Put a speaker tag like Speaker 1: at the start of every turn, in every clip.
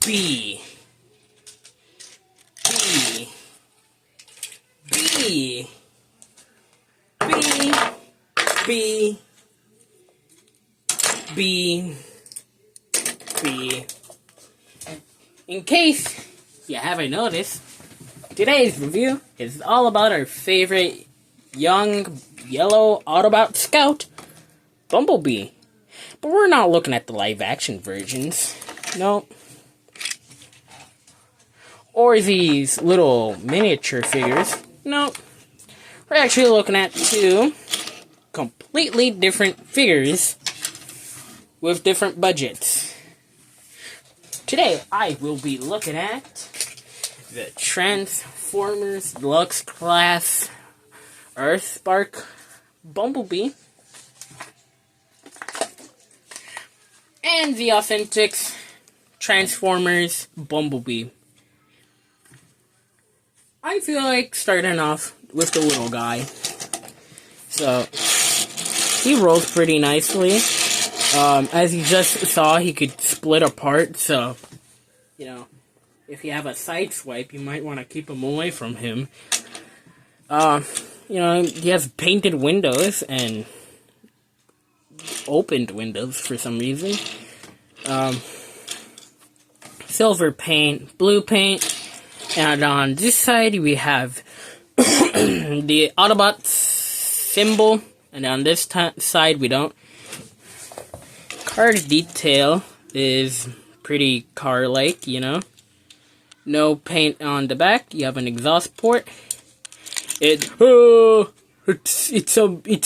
Speaker 1: B. B. B. B. B. B. B. In case you haven't noticed, today's review is all about our favorite young yellow Autobot scout, Bumblebee. But we're not looking at the live-action versions. No. Or these little miniature figures. No. We're actually looking at two completely different figures with different budgets. Today, I will be looking at the Transformers Deluxe Class EARTHSPARK Bumblebee and the authentic Transformers Bumblebee. I feel like starting off with the little guy. So, he rolls pretty nicely. As you just saw, he could split apart, so, you know, if you have a side swipe, you might want to keep him away from him. You know, he has painted windows and opened windows for some reason. Silver paint, blue paint, and on this side we have the Autobot symbol, and on this side we don't. Car detail is pretty car-like, you know. No paint on the back. You have an exhaust port. It's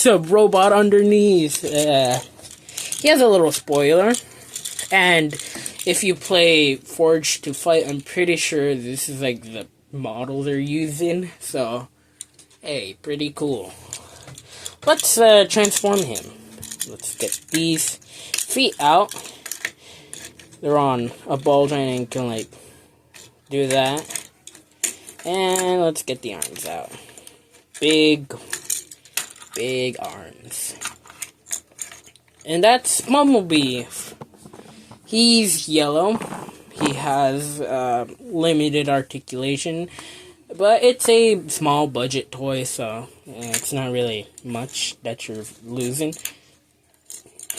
Speaker 1: a robot underneath. He has a little spoiler, and if you play Forged to Fight, I'm pretty sure this is like the model they're using. So, hey, pretty cool. Let's transform him. Let's get these feet out. They're on a ball joint and can like do that. And let's get the arms out. Big arms. And that's Bumblebee. He's yellow. He has limited articulation, but it's a small budget toy, so it's not really much that you're losing.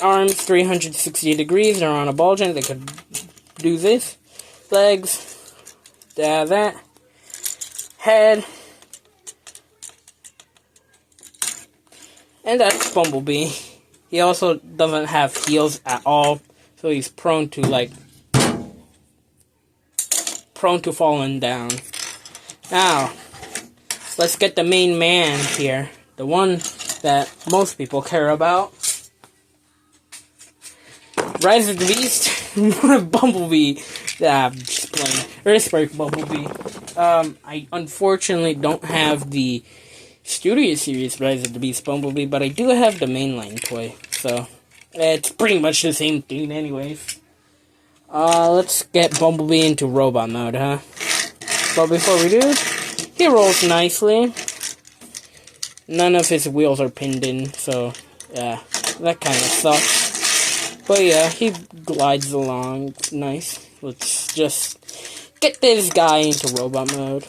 Speaker 1: Arms 360 degrees. They're on a ball joint. They could do this. Legs. That. Head. And that's Bumblebee. He also doesn't have heels at all, so he's prone to falling down. Now, let's get the main man here. The one that most people care about. Rise of the Beast, Bumblebee. I'm just playing. EARTHSPARK Bumblebee. I unfortunately don't have the Studio Series Rise of the Beast Bumblebee, but I do have the mainline toy, so it's pretty much the same thing anyways. Let's get Bumblebee into robot mode, huh? But before we do, he rolls nicely. None of his wheels are pinned in, so yeah, that kind of sucks. But yeah, he glides along nice. Let's just get this guy into robot mode.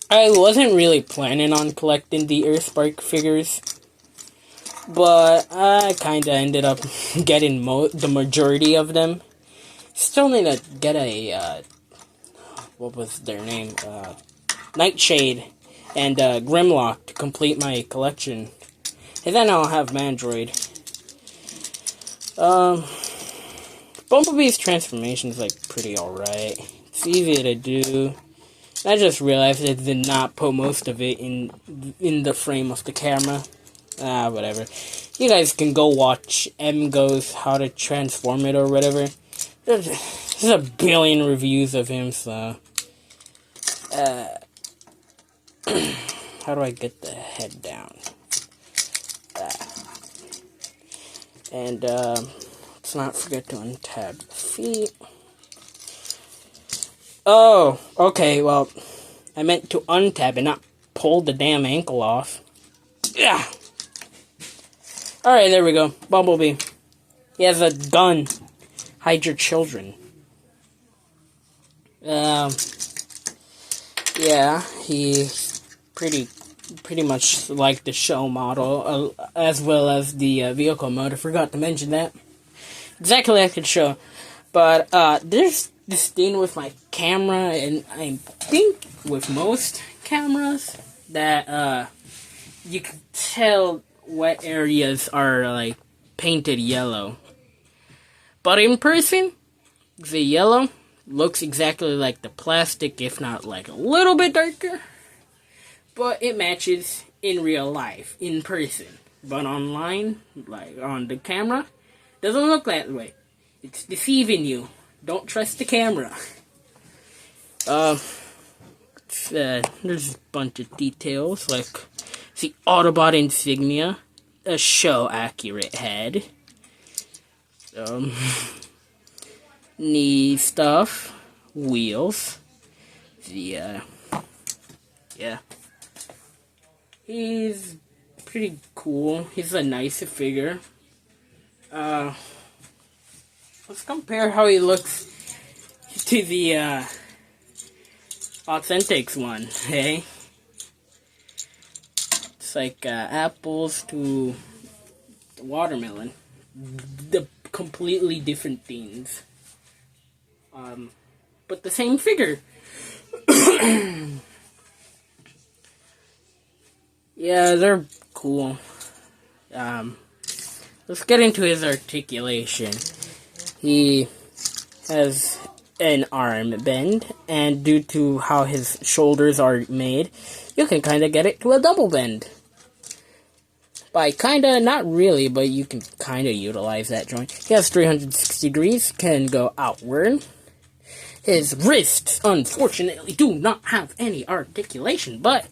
Speaker 1: I wasn't really planning on collecting the EARTHSPARK figures, but I kinda ended up getting the majority of them. Still need to get a, what was their name? Nightshade and Grimlock to complete my collection. And then I'll have Mandroid. Bumblebee's transformation is like pretty alright. It's easy to do. I just realized I did not put most of it in the frame of the camera. Whatever. You guys can go watch Goes How to Transform It or whatever. There's a billion reviews of him, so how do I get the head down? And let's not forget to untab the feet. Oh, okay, well, I meant to untab and not pull the damn ankle off. Yeah. Alright, there we go. Bumblebee. He has a gun. Hide your children. Yeah, he's pretty much like the show model, as well as the vehicle mode. I forgot to mention that. Exactly like the show. But there's this thing with my camera, and I think with most cameras, that you can tell what areas are like painted yellow. But in person, the yellow looks exactly like the plastic, if not like a little bit darker. But it matches in real life, in person. But online, like on the camera, doesn't look that way. It's deceiving you. Don't trust the camera. There's a bunch of details, like the Autobot insignia, a show-accurate head, knee stuff, wheels, yeah. He's pretty cool. He's a nice figure. Let's compare how he looks to the Authentics one, hey? It's like apples to watermelon. The completely different themes. But the same figure. Yeah, they're cool. Let's get into his articulation. He has an arm bend, and due to how his shoulders are made, you can kind of get it to a double bend. By kinda, not really, but you can kind of utilize that joint. He has 360 degrees, can go outward. His wrists, unfortunately, do not have any articulation, but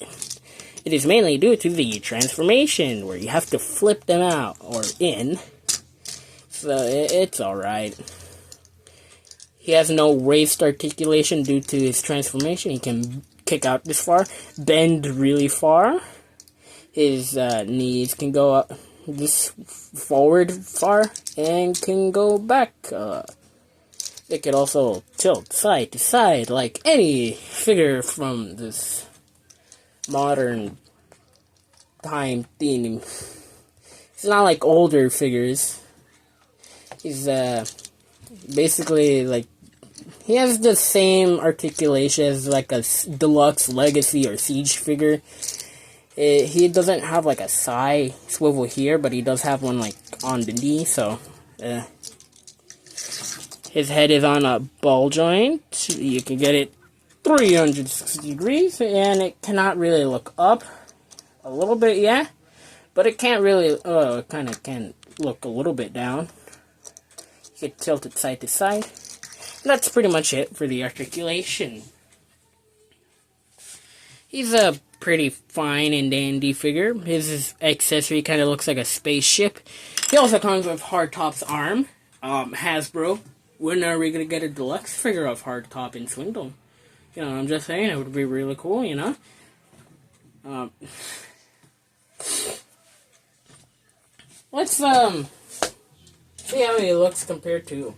Speaker 1: it is mainly due to the transformation, where you have to flip them out, or in. So, it's alright. He has no raised articulation due to his transformation. He can kick out this far, bend really far. His knees can go up this forward far, and can go back. It could also tilt side to side, like any figure from this modern time theme. It's not like older figures. He's basically like, he has the same articulation as like a deluxe legacy or siege figure. He doesn't have like a side swivel here, but he does have one like on the knee, so his head is on a ball joint. You can get it 360 degrees, and it cannot really look up. A little bit, yeah, but it can't really, it kind of can look a little bit down. You can tilt it side to side. And that's pretty much it for the articulation. He's a pretty fine and dandy figure. His accessory kind of looks like a spaceship. He also comes with Hardtop's arm. Hasbro, when are we going to get a deluxe figure of Hardtop in Swindle? You know, I'm just saying, it would be really cool, you know? Let's, see how he looks compared to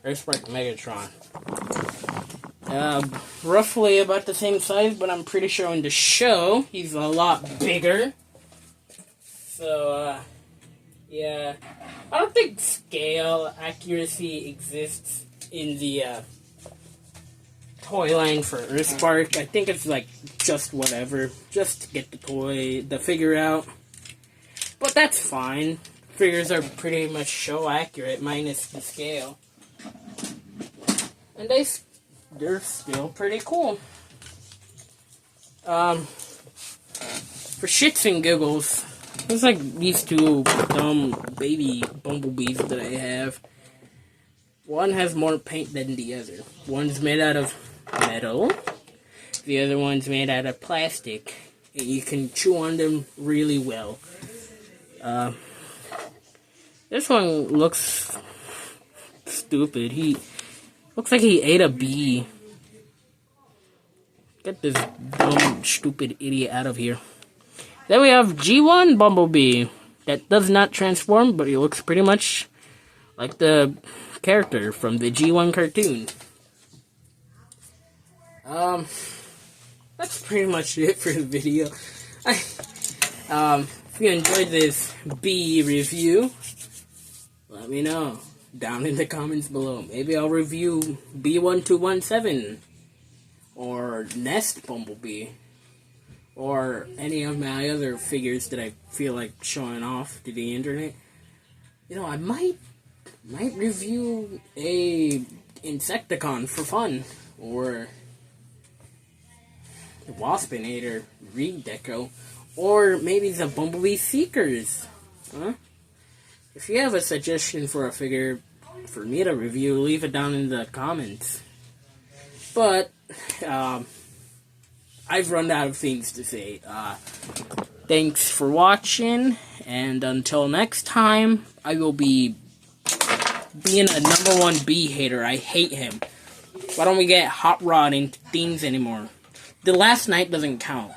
Speaker 1: EARTHSPARK Megatron. Roughly about the same size, but I'm pretty sure in the show, he's a lot bigger. So, yeah. I don't think scale accuracy exists in the, toy line for EARTHSPARK. I think it's like just whatever, just to get the figure out. But that's fine. Figures are pretty much show accurate minus the scale, and they're still pretty cool. For shits and giggles, there's like these two dumb baby bumblebees that I have. One has more paint than the other. One's made out of metal. The other one's made out of plastic. And you can chew on them really well. This one looks stupid. He looks like he ate a bee. Get this dumb, stupid idiot out of here. Then we have G1 Bumblebee. That does not transform, but he looks pretty much like the character from the G1 cartoon. That's pretty much it for the video. If you enjoyed this bee review, let me know down in the comments below. Maybe I'll review B1217 or Nest Bumblebee or any of my other figures that I feel like showing off to the internet. You know, I might review a Insecticon for fun, or the Waspinator Redeco, or maybe the Bumblebee Seekers. Huh? If you have a suggestion for a figure for me to review, leave it down in the comments. But I've run out of things to say. Thanks for watching, and until next time, I will be being a #1 bee hater. I hate him. Why don't we get Hot Rod into themes anymore? The last night doesn't count.